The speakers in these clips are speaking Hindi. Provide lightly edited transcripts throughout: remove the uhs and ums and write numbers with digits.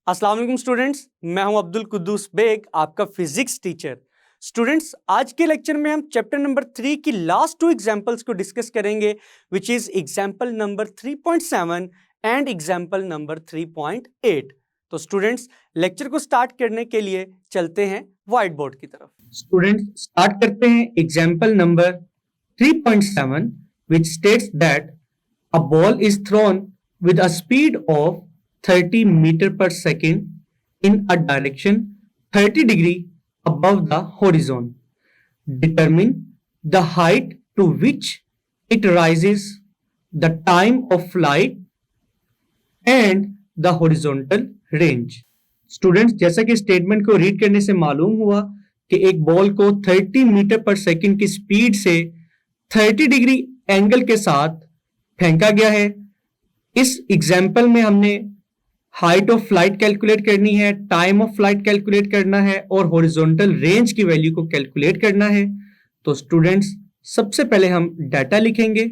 अस्सलाम वालेकुम स्टूडेंट्स, मैं हूं अब्दुल कुद्दूस बेग, आपका फिजिक्स टीचर। स्टूडेंट्स, आज के लेक्चर में हम चैप्टर नंबर 3 की लास्ट 2 एग्जांपल्स को डिस्कस करेंगे, which is example number 3.7 and example number 3.8। तो स्टूडेंट्स, लेक्चर को स्टार्ट करने के लिए चलते हैं व्हाइट बोर्ड की तरफ। स्टूडेंट्स, स्टार्ट करते हैं example number 3.7, which states that a ball is thrown with a speed of 30 meter per second in a direction 30 degree above the horizon. Determine the height to which it rises, the time of flight and the horizontal range. Students, जैसा कि स्टेटमेंट को रीड करने से मालूम हुआ कि एक बॉल को 30 मीटर पर सेकंड की स्पीड से 30 डिग्री एंगल के साथ फेंका गया है। इस एग्जाम्पल में हमने हाइट ऑफ फ्लाइट कैलकुलेट करनी है, टाइम ऑफ फ्लाइट कैलकुलेट करना है और हॉरिजॉन्टल रेंज की वैल्यू को कैलकुलेट करना है। तो स्टूडेंट्स, सबसे पहले हम डाटा लिखेंगे।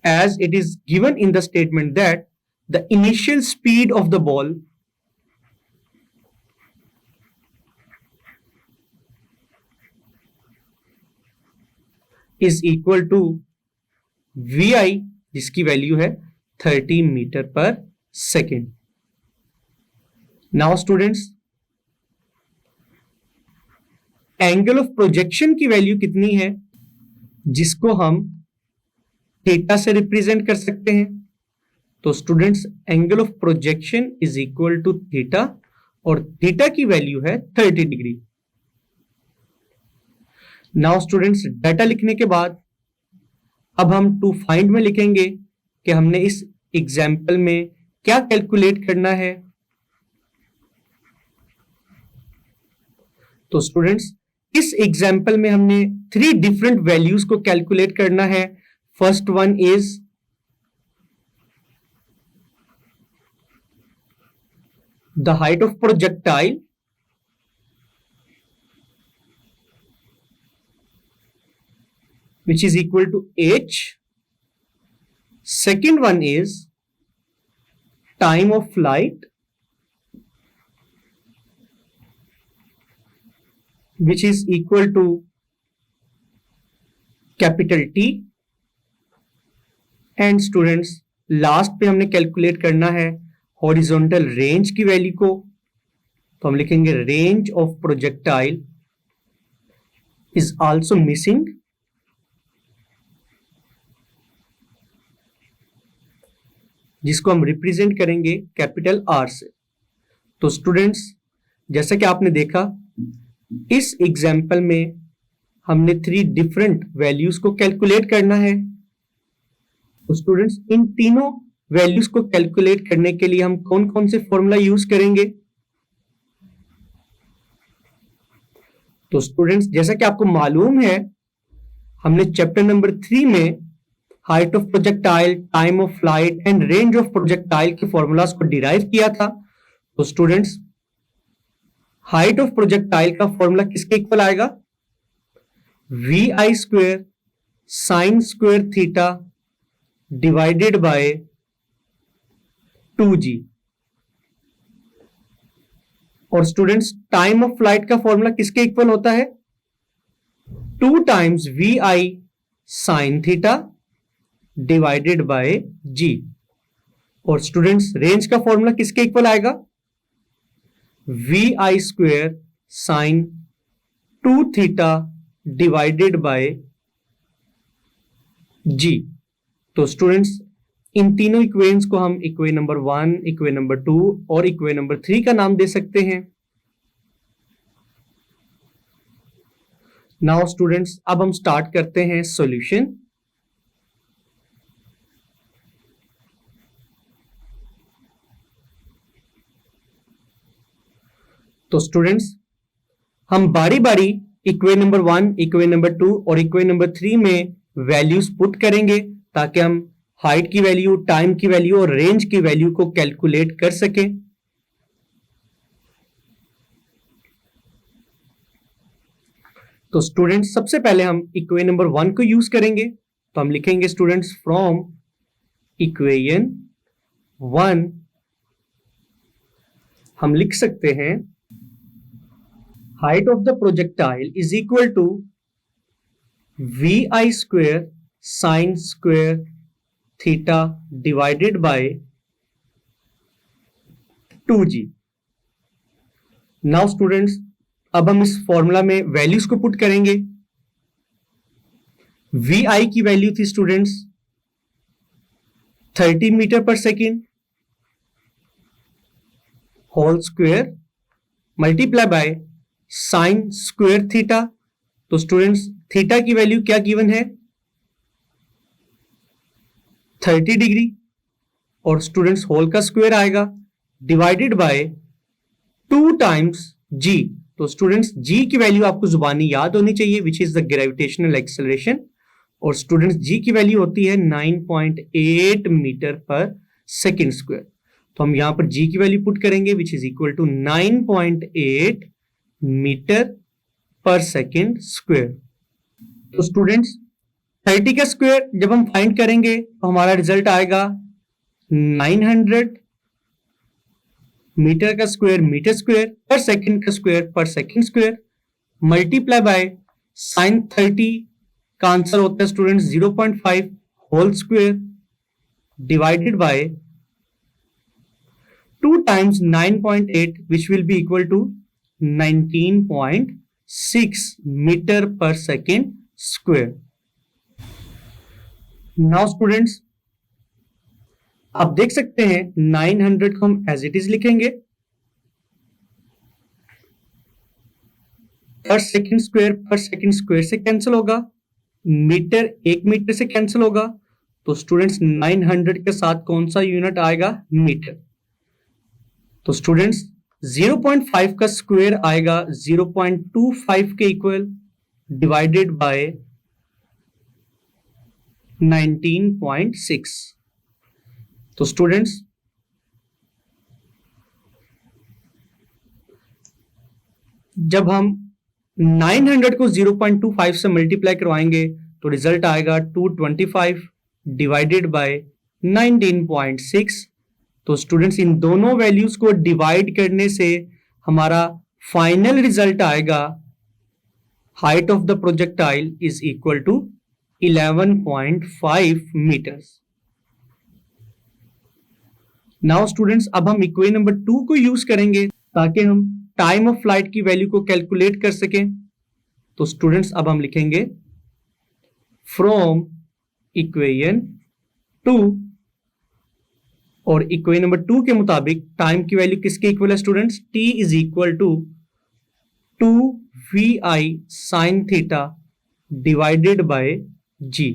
As it is given in the statement that the initial speed of the ball is equal to vi, जिसकी वैल्यू है 30 मीटर पर second. Now students, angle of projection की वैल्यू कितनी है, जिसको हम थीटा से रिप्रेजेंट कर सकते हैं। तो students, angle of projection is equal to theta और थीटा की वैल्यू है 30 डिग्री। नाउ स्टूडेंट्स, डाटा लिखने के बाद अब हम टू फाइंड में लिखेंगे कि हमने इस एग्जाम्पल में क्या कैलकुलेट करना है। तो स्टूडेंट्स, इस एग्जाम्पल में हमने 3 डिफरेंट वैल्यूज को कैलकुलेट करना है। First one is the height of projectile, which is equal to h. Second one is time of flight, which is equal to capital T. And students, last पे हमने कैलकुलेट करना है हॉरिजॉन्टल रेंज की वैल्यू को। तो हम लिखेंगे range of projectile is also missing, जिसको हम रिप्रेजेंट करेंगे कैपिटल आर से। तो स्टूडेंट्स, जैसा कि आपने देखा, इस एग्जाम्पल में हमने 3 डिफरेंट वैल्यूज को कैलकुलेट करना है। तो स्टूडेंट्स, इन तीनों वैल्यूज को कैलकुलेट करने के लिए हम कौन कौन से फॉर्मूला यूज करेंगे। तो स्टूडेंट्स, जैसा कि आपको मालूम है, हमने चैप्टर नंबर 3 में height of projectile, time of flight and range of projectile के फॉर्मूलाज को डिराइव किया था। तो स्टूडेंट्स, हाइट ऑफ प्रोजेक्टाइल का फॉर्मूला किसके इक्वल आएगा, v i square sine square theta divided by 2g। और स्टूडेंट्स, टाइम ऑफ फ्लाइट का फॉर्मूला किसके इक्वल होता है, 2 times v i sine theta divided by g। और स्टूडेंट्स, रेंज का फॉर्मूला किसके इक्वल आएगा, v i square sine 2 theta divided by g। तो स्टूडेंट्स, इन तीनों इक्वेशंस को हम इक्वेशन नंबर 1, इक्वेशन नंबर 2 और इक्वेशन नंबर 3 का नाम दे सकते हैं। नाउ स्टूडेंट्स, अब हम स्टार्ट करते हैं सॉल्यूशन। तो स्टूडेंट्स, हम बारी बारी इक्वेशन नंबर 1, इक्वेशन नंबर 2 और इक्वेशन नंबर 3 में वैल्यूज पुट करेंगे, ताकि हम हाइट की वैल्यू, टाइम की वैल्यू और रेंज की वैल्यू को कैलकुलेट कर सकें। तो स्टूडेंट्स, सबसे पहले हम इक्वेशन नंबर 1 को यूज करेंगे। तो हम लिखेंगे स्टूडेंट्स, फ्रॉम इक्वेशन 1 हम लिख सकते हैं height of the projectile is equal to vi square sine square theta divided by 2g। Now students, अब हम इस फॉर्मूला में वैल्यूज को पुट करेंगे। vi की वैल्यू थी स्टूडेंट्स 30 मीटर पर second whole square multiply by sine square theta. तो स्टूडेंट्स, थीटा की वैल्यू क्या गिवन है 30 डिग्री, और स्टूडेंट्स होल का स्क्वायर आएगा डिवाइडेड बाय 2 टाइम्स g। तो स्टूडेंट्स, g की वैल्यू आपको जुबानी याद होनी चाहिए, which is the gravitational acceleration, और स्टूडेंट्स g की वैल्यू होती है 9.8 मीटर पर सेकेंड स्क्वायर। तो हम यहां पर g की वैल्यू पुट करेंगे which is equal to 9.8 meter पर सेकेंड स्क्वायर। तो स्टूडेंट्स, 30 का स्क्वायर जब हम फाइंड करेंगे तो हमारा रिजल्ट आएगा 900 मीटर का स्क्वायर मीटर स्क्वायर पर second square multiply by sine 30 का आंसर होता है students 0.5 whole square divided by 2 times 9.8 which will be equal to 19.6 meter पर सेकेंड स्क्वायर। नाउ स्टूडेंट्स, आप देख सकते हैं 900 को हम एज इट इज लिखेंगे, पर सेकेंड स्क्वायर से कैंसिल होगा, मीटर 1 मीटर से कैंसिल होगा। तो स्टूडेंट्स, 900 के साथ कौन सा यूनिट आएगा मीटर। तो स्टूडेंट्स, 0.5 का स्क्वायर आएगा 0.25 के इक्वल डिवाइडेड बाय 19.6। तो स्टूडेंट्स, जब हम 900 को 0.25 से मल्टीप्लाई करवाएंगे तो रिजल्ट आएगा 225 डिवाइडेड बाय 19.6। तो स्टूडेंट्स, इन दोनों वैल्यूज को डिवाइड करने से हमारा फाइनल रिजल्ट आएगा height of the projectile is equal to 11.5 meters. Now students, अब हम इक्वेशन नंबर 2 को यूज करेंगे ताकि हम टाइम ऑफ फ्लाइट की वैल्यू को कैलकुलेट कर सकें। तो स्टूडेंट्स, अब हम लिखेंगे फ्रॉम इक्वेशन 2, और इक्वेशन नंबर 2 के मुताबिक टाइम की वैल्यू किसके इक्वल है students, t is equal to 2vi sine theta divided by g।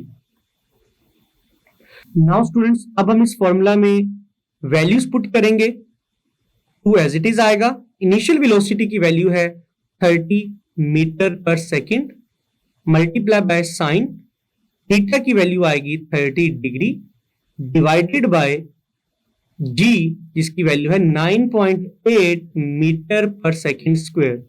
Now students, अब हम इस फॉर्मूला में वैल्यूज पुट करेंगे, 2 एज इट इज आएगा। इनिशियल वेलोसिटी की वैल्यू है 30 मीटर पर second multiply by sine theta की वैल्यू आएगी 30 डिग्री डिवाइडेड बाय g, जिसकी वैल्यू है 9.8 मीटर पर सेकेंड स्क्वायर।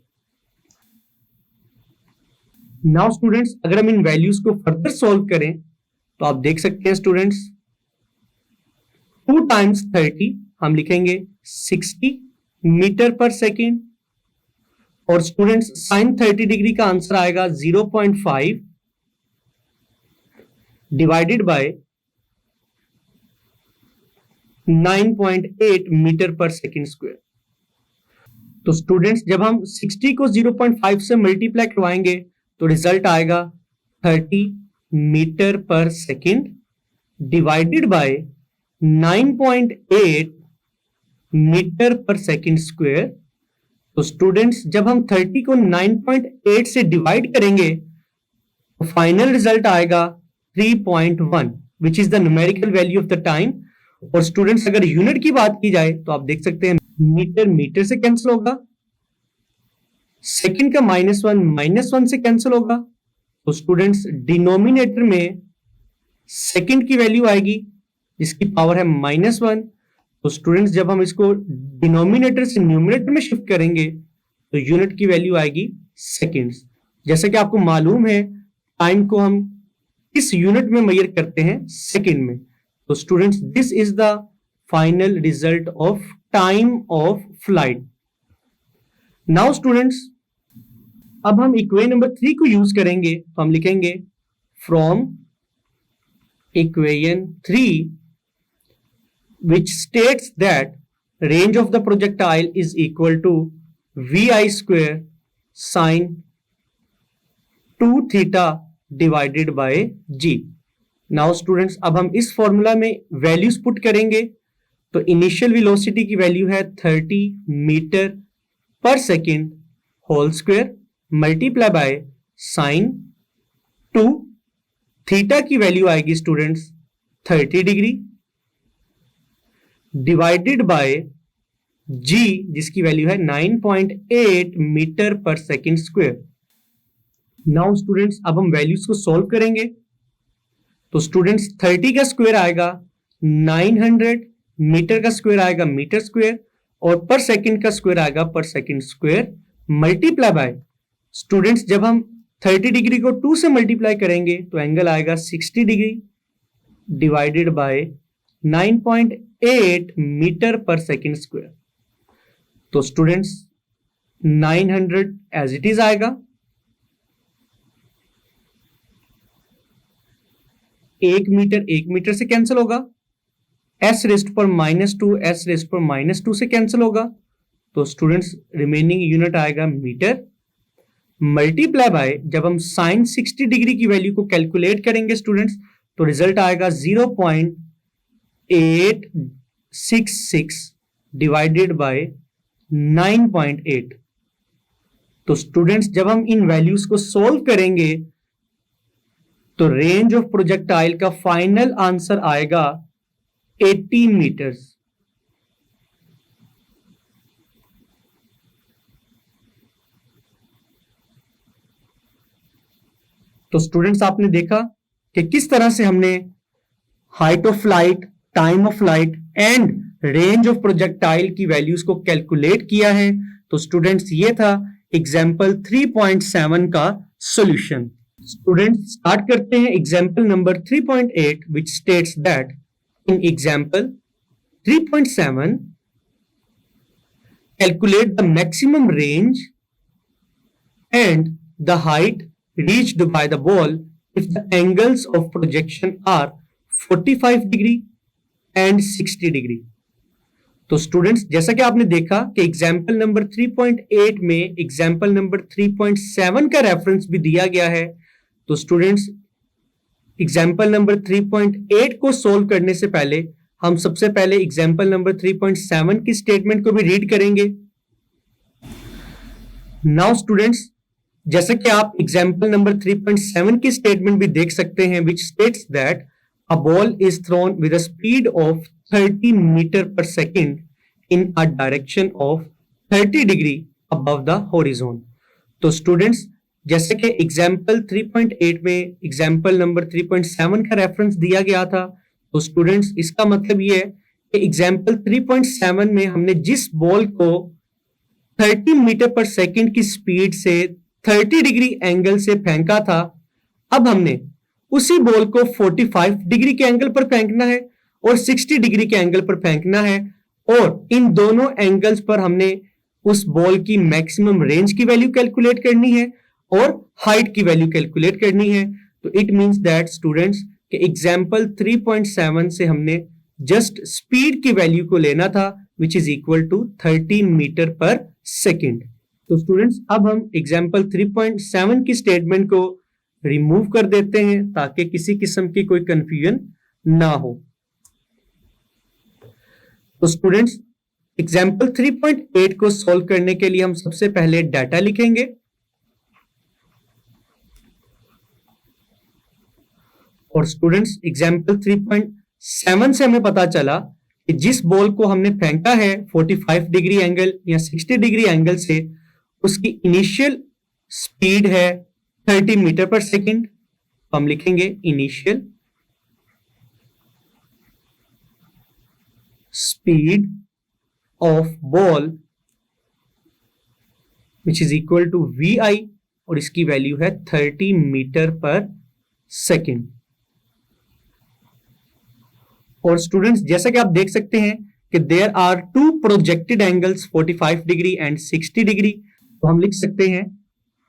नाउ स्टूडेंट्स, अगर हम इन वैल्यूज को फर्दर सॉल्व करें तो आप देख सकते हैं स्टूडेंट्स, 2 टाइम्स 30 हम लिखेंगे 60 मीटर पर सेकेंड, और स्टूडेंट्स साइन 30 डिग्री का आंसर आएगा 0.5 डिवाइडेड बाय 9.8 मीटर पर सेकेंड स्क्वायर। तो स्टूडेंट्स, जब हम 60 को 0.5 से मल्टीप्लाई करवाएंगे तो रिजल्ट आएगा 30 मीटर पर सेकेंड डिवाइडेड बाय 9.8 मीटर पर सेकेंड स्क्वायर। तो स्टूडेंट्स, जब हम 30 को 9.8 से डिवाइड करेंगे तो फाइनल रिजल्ट आएगा 3.1 विच is the numerical value of the time. और स्टूडेंट्स, अगर यूनिट की बात की जाए तो आप देख सकते हैं मीटर मीटर से कैंसिल होगा, सेकंड का -1 से कैंसिल होगा। तो स्टूडेंट्स, डिनोमिनेटर में सेकंड की वैल्यू आएगी जिसकी पावर है -1। तो स्टूडेंट्स, जब हम इसको डिनोमिनेटर से न्यूमरेटर में शिफ्ट करेंगे तो यूनिट की वैल्यू आएगी सेकंड्स। जैसे कि आपको मालूम है, टाइम को हम इस यूनिट में मेजर करते हैं सेकंड में। तो students this is the final result of time of flight. Now students अब हम इक्वेशन नंबर 3 को यूज करेंगे, तो हम लिखेंगे from equation 3 which states that range of the projectile is equal to vi square sin 2 theta divided by g। Now students अब हम इस फॉर्मूला में वैल्यूज पुट करेंगे। तो इनिशियल वेलोसिटी की वैल्यू है 30 मीटर पर second whole square multiply by sine 2 theta की वैल्यू आएगी students 30 degree divided by g जिसकी वैल्यू है 9.8 मीटर पर सेकेंड स्क्वायर। नाउ स्टूडेंट्स अब हम वैल्यूज को सॉल्व करेंगे। तो स्टूडेंट्स 30 का स्क्वायर आएगा 900, मीटर का स्क्वायर आएगा मीटर स्क्वायर और पर सेकेंड का स्क्वायर आएगा पर second square multiply bye students जब हम 30 डिग्री को 2 से मल्टीप्लाई करेंगे तो एंगल आएगा 60 डिग्री डिवाइडेड बाय 9.8 मीटर पर सेकेंड स्क्वायर। तो स्टूडेंट्स 900 एज इट इज आएगा, 1 मीटर से कैंसिल होगा, s रेस्ट पर -2 s रेस्ट पर -2 से कैंसिल होगा। तो स्टूडेंट्स रिमेनिंग यूनिट आएगा मीटर मल्टीप्लाई बाय जब हम साइन 60 डिग्री की वैल्यू को कैलकुलेट करेंगे स्टूडेंट्स तो रिजल्ट आएगा 0.866 डिवाइडेड बाय 9.8। तो स्टूडेंट्स जब हम इन वैल्यूज को सोल्व करेंगे तो रेंज ऑफ प्रोजेक्टाइल का फाइनल आंसर आएगा 80 मीटर्स। तो स्टूडेंट्स आपने देखा कि किस तरह से हमने height of flight, time of flight and range of projectile की वैल्यूज को कैलकुलेट किया है। तो स्टूडेंट्स ये था एग्जाम्पल 3.7 का सॉल्यूशन। स्टूडेंट्स स्टार्ट करते हैं example number 3.8 which states that in example 3.7 calculate the maximum range and the height reached by the ball if the angles of projection are 45 degree and 60 degree। तो स्टूडेंट्स जैसा कि आपने देखा कि एग्जाम्पल नंबर 3.8 में एग्जाम्पल नंबर 3.7 का रेफरेंस भी दिया गया है। तो स्टूडेंट्स एग्जाम्पल नंबर 3.8 को सोल्व करने से पहले हम सबसे पहले एग्जाम्पल नंबर 3.7 की स्टेटमेंट को भी रीड करेंगे। नाउ स्टूडेंट्स जैसे कि आप एग्जाम्पल नंबर 3.7 की स्टेटमेंट भी देख सकते हैं which states that a ball is thrown with a speed of 30 meter per second in a direction of 30 degree above the horizon। तो स्टूडेंट्स जैसे कि एग्जाम्पल 3.8 में एग्जाम्पल नंबर 3.7 का रेफरेंस दिया गया था। तो स्टूडेंट्स इसका मतलब ये है कि एग्जाम्पल 3.7 में हमने जिस बॉल को 30 मीटर पर सेकेंड की स्पीड से 30 डिग्री एंगल से फेंका था, अब हमने उसी बॉल को 45 डिग्री के एंगल पर फेंकना है और 60 डिग्री के एंगल पर फेंकना है और इन दोनों एंगल्स पर हमने उस बॉल की मैक्सिमम रेंज की वैल्यू कैलकुलेट करनी है और हाइट की वैल्यू कैलकुलेट करनी है। तो इट मींस दैट स्टूडेंट्स कि एग्जाम्पल 3.7 से हमने जस्ट स्पीड की वैल्यू को लेना था which is equal to 13 meter पर सेकेंड। तो स्टूडेंट्स अब हम एग्जाम्पल 3.7 की स्टेटमेंट को रिमूव कर देते हैं ताकि किसी किस्म की कोई कंफ्यूजन ना हो। तो स्टूडेंट्स एग्जाम्पल 3.8 को सॉल्व करने के लिए हम सबसे पहले डाटा लिखेंगे और स्टूडेंट्स एग्जाम्पल 3.7 से हमें पता चला कि जिस बॉल को हमने फेंका है 45 डिग्री एंगल या 60 डिग्री एंगल से उसकी इनिशियल स्पीड है 30 मीटर पर सेकेंड। तो हम लिखेंगे initial speed of ball which is equal to VI और इसकी वैल्यू है 30 मीटर पर सेकेंड। और स्टूडेंट्स जैसा कि आप देख सकते हैं कि there are two projected angles 45 degree and 60 degree. तो हम लिख सकते हैं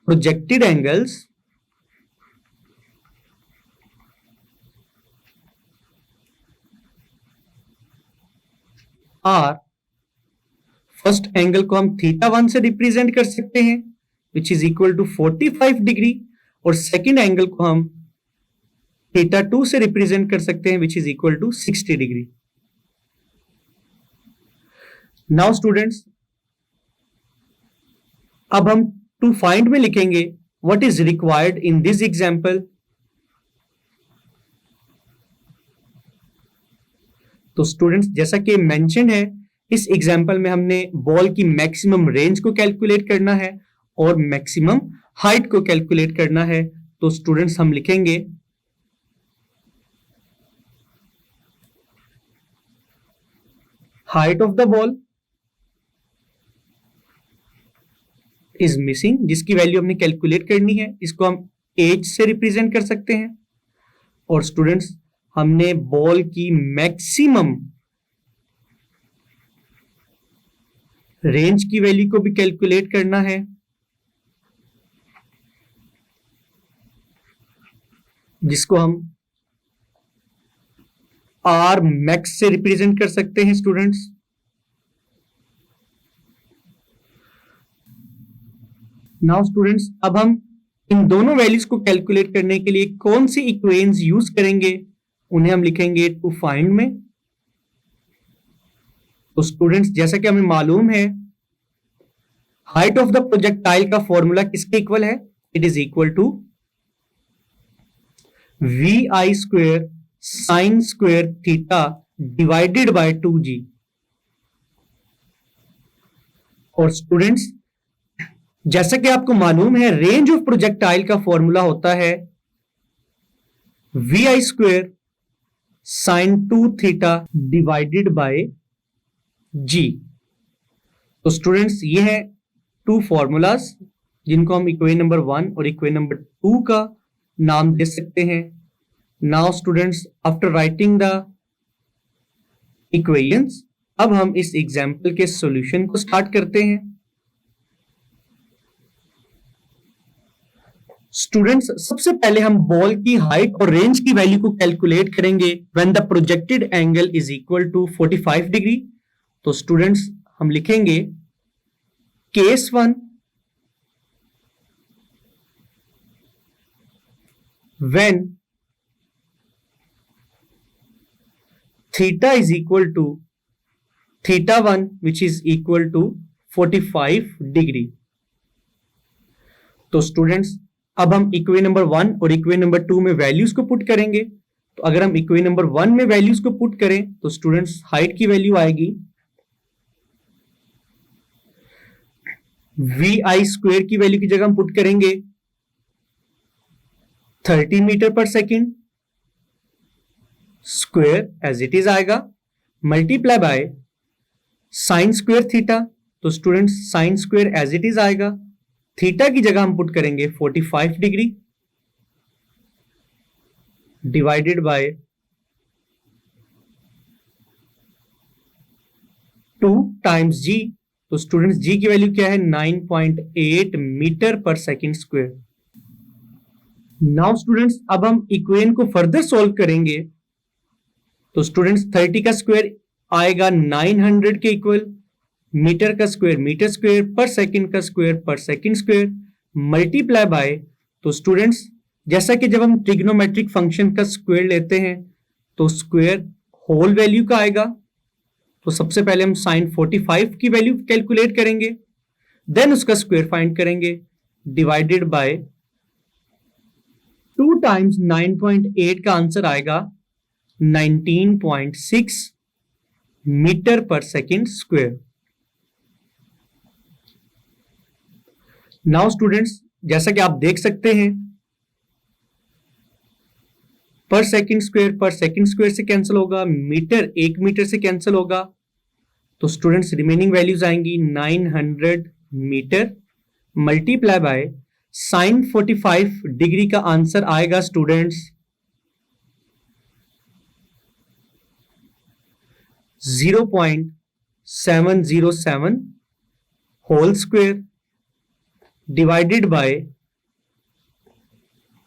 projected angles are, first angle को हम θ1 से रिप्रेजेंट कर सकते हैं which is equal to 45 degree, और सेकेंड एंगल को हम θ2 से रिप्रेजेंट कर सकते हैं which is equal to 60 degree. Now students अब हम टू फाइंड में लिखेंगे what is required in this example. तो स्टूडेंट्स जैसा कि मेंशन है इस एग्जांपल में हमने बॉल की मैक्सिमम रेंज को कैलकुलेट करना है और मैक्सिमम हाइट को कैलकुलेट करना है। तो स्टूडेंट्स हम लिखेंगे height of the ball is missing, जिसकी वैल्यू हमने कैलकुलेट करनी है, इसको हम एज से रिप्रेजेंट कर सकते हैं। और स्टूडेंट्स हमने बॉल की मैक्सिमम रेंज की वैल्यू को भी कैलकुलेट करना है, जिसको हम आर मैक्स से रिप्रेजेंट कर सकते हैं स्टूडेंट्स। नाउ स्टूडेंट्स अब हम इन दोनों वैल्यूज को कैलकुलेट करने के लिए कौन सी इक्वेशंस यूज करेंगे, उन्हें हम लिखेंगे टू फाइंड में। तो स्टूडेंट्स जैसा कि हमें मालूम है हाइट ऑफ द प्रोजेक्टाइल का फॉर्मूला किसके इक्वल है, it is equal to vi square sine square theta divided by 2g। और स्टूडेंट्स जैसा कि आपको मालूम है रेंज ऑफ प्रोजेक्टाइल का फॉर्मूला होता है vi square sine 2 theta divided by g। तो स्टूडेंट्स ये है टू फॉर्मूलाज जिनको हम इक्वेशन नंबर 1 और इक्वेशन नंबर 2 का नाम दे सकते हैं। Now students after writing the equations अब हम इस एग्जाम्पल के सॉल्यूशन को स्टार्ट करते हैं। स्टूडेंट्स सबसे पहले हम बॉल की हाइट और रेंज की वैल्यू को कैलकुलेट करेंगे when the projected angle is equal to 45 degree. तो स्टूडेंट्स हम लिखेंगे case 1 when theta is equal to θ1 which is equal to 45 degree. तो स्टूडेंट्स अब हम इक्वेशन नंबर 1 और इक्वेशन नंबर 2 में वैल्यूज को पुट करेंगे। तो अगर हम इक्वेशन नंबर 1 में वैल्यूज को पुट करें तो स्टूडेंट्स हाइट की वैल्यू आएगी vi स्क्वायर की वैल्यू की जगह हम पुट करेंगे 30 मीटर पर second square as it is आएगा, multiply by sine square theta. तो students sine square as it is आएगा, थीटा की जगह हम पुट करेंगे 45 degree divided by 2 times g. तो स्टूडेंट्स जी की वैल्यू क्या है 9.8 मीटर पर सेकेंड स्क्वायर। नाउ स्टूडेंट्स अब हम इक्वेशन को फर्दर सॉल्व करेंगे। तो स्टूडेंट्स 30 का स्क्वायर आएगा 900 के इक्वल, मीटर का स्क्वायर मीटर स्क्वायर, पर सेकंड का स्क्वायर पर सेकंड स्क्वायर, मल्टीप्लाई बाय। तो स्टूडेंट्स जैसा कि जब हम ट्रिग्नोमेट्रिक फंक्शन का स्क्वायर लेते हैं तो स्क्वायर होल वैल्यू का आएगा। तो सबसे पहले हम साइन 45 की वैल्यू कैलकुलेट करेंगे, देन उसका स्क्वायर फाइंड करेंगे डिवाइडेड बाय 2 टाइम्स 9.8 का आंसर आएगा 19.6 मीटर पर सेकेंड स्क्वायर। नाउ स्टूडेंट्स जैसा कि आप देख सकते हैं पर सेकेंड स्क्वायर से कैंसिल होगा, मीटर 1 मीटर से कैंसिल होगा। तो स्टूडेंट्स रिमेनिंग वैल्यूज आएंगी 900 meter multiply by sine 45 degree का आंसर आएगा students 0.707 whole square divided by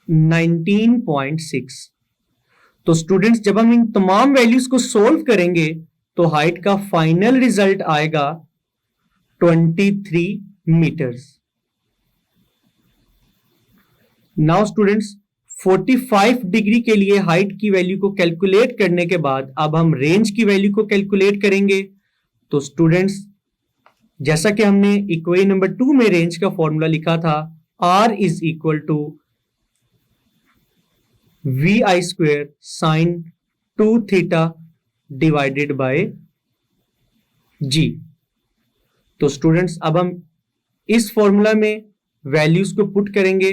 19.6। तो स्टूडेंट्स जब हम इन तमाम वैल्यूज को सोल्व करेंगे तो हाइट का फाइनल रिजल्ट आएगा 23 मीटर्स। नाउ स्टूडेंट्स 45 डिग्री के लिए हाइट की वैल्यू को कैलकुलेट करने के बाद अब हम रेंज की वैल्यू को कैलकुलेट करेंगे। तो स्टूडेंट्स जैसा कि हमने इक्वेशन नंबर 2 में रेंज का फॉर्मूला लिखा था, R is equal to VI square sine 2 theta divided by G। तो स्टूडेंट्स अब हम इस फॉर्मूला में वैल्यूज को पुट करेंगे।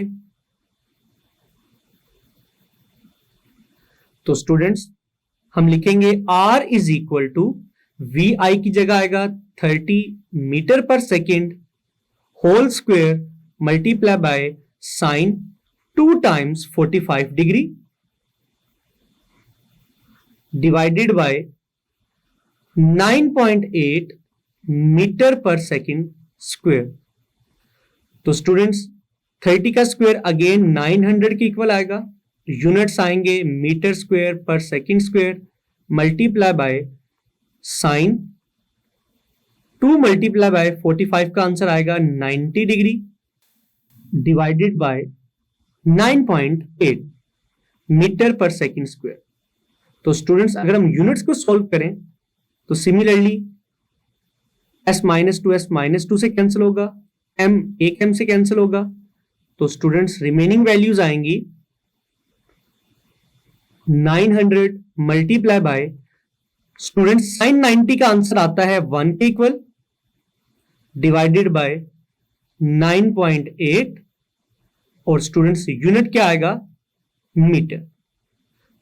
तो स्टूडेंट्स हम लिखेंगे R is equal to VI की जगह आएगा 30 मीटर पर second whole square multiply by sine 2 times 45 degree divided by 9.8 meter पर सेकेंड स्क्वायर। तो स्टूडेंट्स 30 का स्क्वायर अगेन 900 के इक्वल आएगा। यूनिट्स आएंगे मीटर स्क्वायर पर second square multiply by sine 2 multiply by 45 का आंसर आएगा 90 डिग्री डिवाइडेड बाय 9.8 मीटर पर सेकेंड स्क्वायर। तो स्टूडेंट्स अगर हम यूनिट्स को सॉल्व करें तो सिमिलरली s माइनस टू से कैंसिल होगा, एक m से कैंसिल होगा। तो स्टूडेंट्स रिमेनिंग वैल्यूज आएंगी 900 मल्टीप्लाई बाय स्टूडेंट्स साइन 90 का आंसर आता है 1 के इक्वल डिवाइडेड बाय 9.8 और स्टूडेंट्स यूनिट क्या आएगा, मीटर।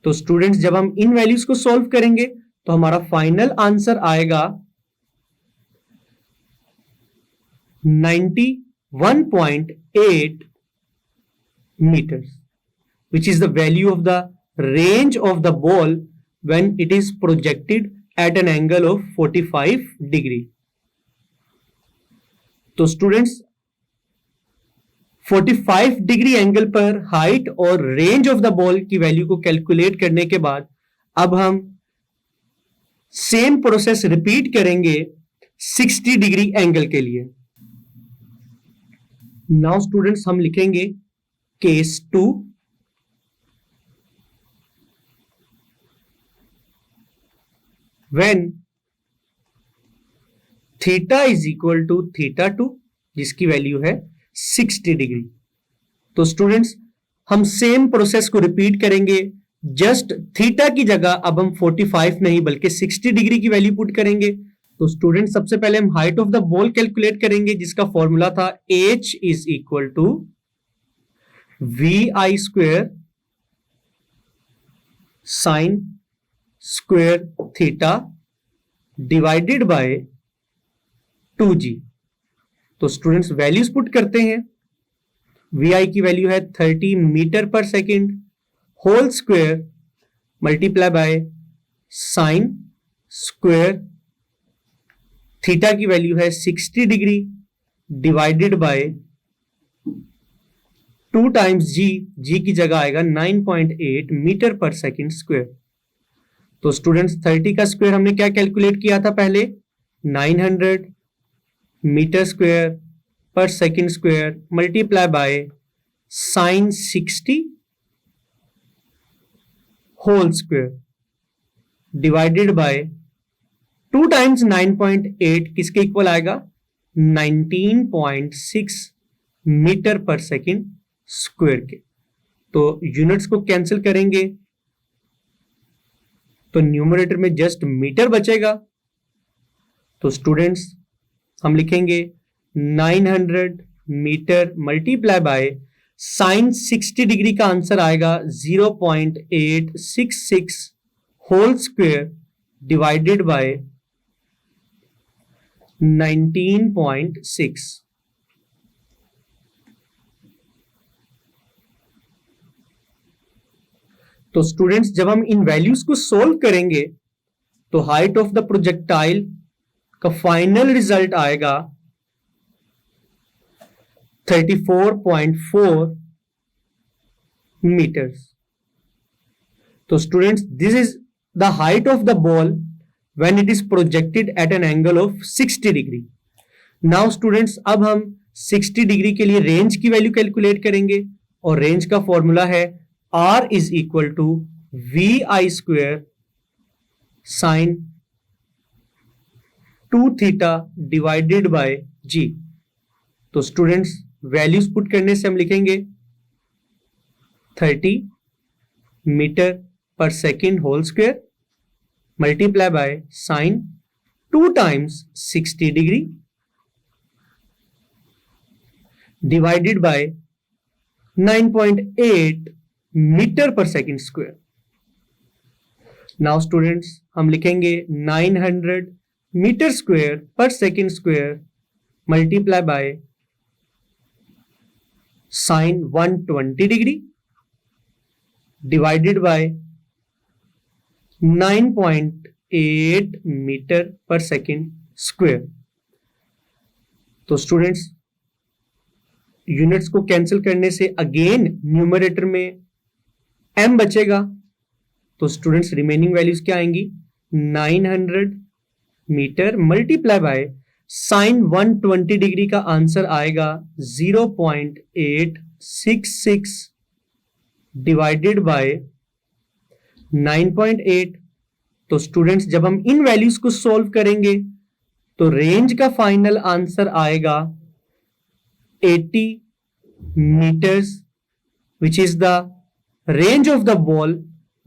तो स्टूडेंट्स जब हम इन वैल्यूज को सॉल्व करेंगे तो हमारा फाइनल आंसर आएगा 91.8 meters, which is the value of the range of the ball when it is projected at an angle of 45 degree. तो स्टूडेंट्स 45 डिग्री एंगल पर हाइट और रेंज ऑफ द बॉल की वैल्यू को कैलकुलेट करने के बाद अब हम सेम प्रोसेस रिपीट करेंगे 60 डिग्री एंगल के लिए। नाउ स्टूडेंट्स हम लिखेंगे case 2। When theta is equal to theta 2 जिसकी वैल्यू है 60 डिग्री। तो स्टूडेंट्स हम सेम प्रोसेस को रिपीट करेंगे, जस्ट थीटा की जगह अब हम 45 नहीं बल्कि 60 डिग्री की वैल्यू पुट करेंगे। तो स्टूडेंट सबसे पहले हम height of the ball calculate करेंगे जिसका फॉर्मूला था h is equal to VI square sine square theta divided by 2g। तो स्टूडेंट्स वैल्यूज पुट करते हैं। VI की वैल्यू है 30 मीटर पर second whole square multiply by sine square theta की वैल्यू है 60 degree divided by 2 times g की जगह आएगा 9.8 मीटर पर सेकेंड स्क्वायर। तो स्टूडेंट्स 30 का स्क्वायर हमने क्या कैलकुलेट किया था पहले, 900 मीटर स्क्वायर पर second square multiply by sine 60 whole square divided by 2 times 9.8 किसके इक्वल आएगा, 19.6 मीटर पर सेकेंड स्क्वायर के। तो यूनिट्स को कैंसिल करेंगे तो न्यूमरेटर में जस्ट मीटर बचेगा। तो स्टूडेंट्स हम लिखेंगे 900 meter multiply by sine 60 degree का आंसर आएगा 0.866 होल स्क्वायर डिवाइडेड बाय 19.6। तो स्टूडेंट्स जब हम इन वैल्यूज को सोल्व करेंगे तो हाइट ऑफ द प्रोजेक्टाइल का फाइनल रिजल्ट आएगा 34.4 meters. तो students, this is the height of the ball when it is projected at an angle of 60 degree. Now students, अब हम 60 डिग्री के लिए रेंज की वैल्यू कैलकुलेट करेंगे और रेंज का फॉर्मूला है R is equal to VI square sine 2 theta divided by G. तो स्टूडेंट्स, वैल्यूज पुट करने से हम लिखेंगे 30 मीटर पर second whole square multiply by sine 2 times 60 degree divided by 9.8 meter पर सेकेंड स्क्वेयर. नाउ स्टूडेंट्स, हम लिखेंगे 900 मीटर स्क्वेयर पर second square multiply by sine 120 degree divided by 9.8 meter पर सेकेंड स्क्वेयर. तो स्टूडेंट्स, यूनिट्स को कैंसिल करने से अगेन न्यूमरेटर में m बचेगा. तो स्टूडेंट्स, रिमेनिंग वैल्यूज क्या आएंगी? 900 meter multiply by sine 120 degree का आंसर आएगा 0.866 डिवाइडेड बाय 9.8. तो स्टूडेंट्स, जब हम इन वैल्यूज को सॉल्व करेंगे तो रेंज का फाइनल आंसर आएगा 80 meters, which is the range of the ball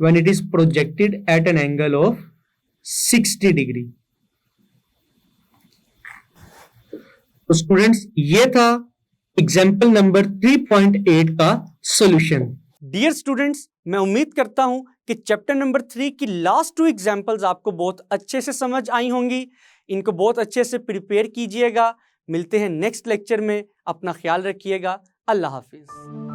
when it is projected at an angle of 60 degree. तो स्टूडेंट्स, ये था एग्जाम्पल नंबर 3.8 का सॉल्यूशन. डियर स्टूडेंट्स, मैं उम्मीद करता हूं कि चैप्टर नंबर 3 की लास्ट 2 एग्जाम्पल्स आपको बहुत अच्छे से समझ आई होंगी. इनको बहुत अच्छे से प्रिपेयर कीजिएगा. मिलते हैं नेक्स्ट लेक्चर में. अपना ख्याल रखिएगा. अल्लाह हाफिज.